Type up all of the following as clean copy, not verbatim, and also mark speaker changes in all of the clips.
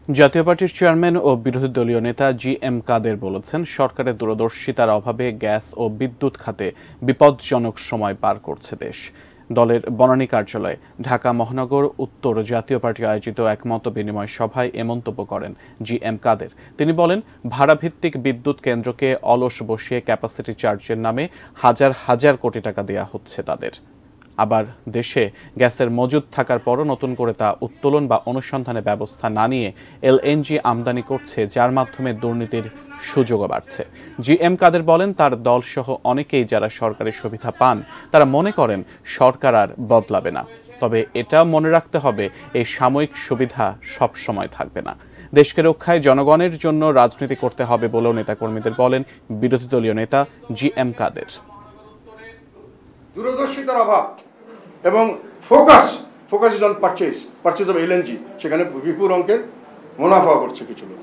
Speaker 1: জাতীয় পার্টির চেয়ারম্যান ও বিরোধী দলীয় নেতা জি.এম. কাদের বলেছেন, সরকারের দূরদর্শিতার অভাবে গ্যাস ও বিদ্যুৎ খাতে বিপজ্জনক সময় পার করছে দেশ। দলের বনানী কার্যালয়ে ঢাকা মহানগর উত্তর জাতীয় পার্টি আয়োজিত এক মতবিনিময় সভায় এ মন্তব্য করেন জি.এম. কাদের। তিনি বলেন, ভাড়াভিত্তিক বিদ্যুৎ কেন্দ্রকে অলস বসিয়ে ক্যাপাসিটি চার্জের নামে হাজার হাজার কোটি টাকা দেওয়া হচ্ছে তাদের। আবার দেশে গ্যাসের মজুদ থাকার পরও নতুন করে তা উত্তোলন বা অনুসন্ধানের ব্যবস্থা না নিয়ে এলএনজি আমদানি করছে, যার মাধ্যমে দুর্নীতির সুযোগও বাড়ছে। জি.এম. কাদের বলেন, তার দলসহ অনেকেই যারা সরকারি সুবিধা পান তারা মনে করেন সরকার আর বদলাবে না। তবে এটাও মনে রাখতে হবে, এই সাময়িক সুবিধা সব সময় থাকবে না। দেশকে রক্ষায় জনগণের জন্য রাজনীতি করতে হবে বলেও নেতাকর্মীদের বলেন বিরোধী দলীয় নেতা জি.এম. কাদের।
Speaker 2: দূরদর্শিতার অভাব এবং focus is on purchase of LNG, সেখানে বিপুল অঙ্কের মুনাফা করছে কিছু লোক।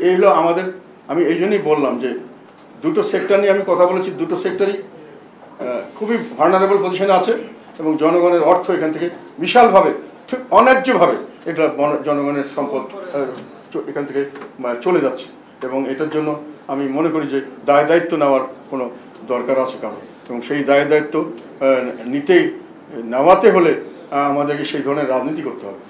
Speaker 2: এই হলো আমাদের, আমি এই জন্যই বললাম যে দুটো সেক্টর নিয়ে আমি কথা বলেছি, দুটো সেক্টরই খুবই ভার্নারেবল পজিশনে আছে এবং জনগণের অর্থ এখান থেকে বিশালভাবে, ঠিক অন্যায্যভাবে এগুলো জনগণের সম্পদ এখান থেকে চলে যাচ্ছে। এবং এটার জন্য আমি মনে করি যে দায়িত্ব নেওয়ার কোনো দরকার আছে কারণ, এবং সেই দায়িত্ব নেওয়াতে হলে আমাদেরকে সেই ধরনের রাজনীতি করতে হবে।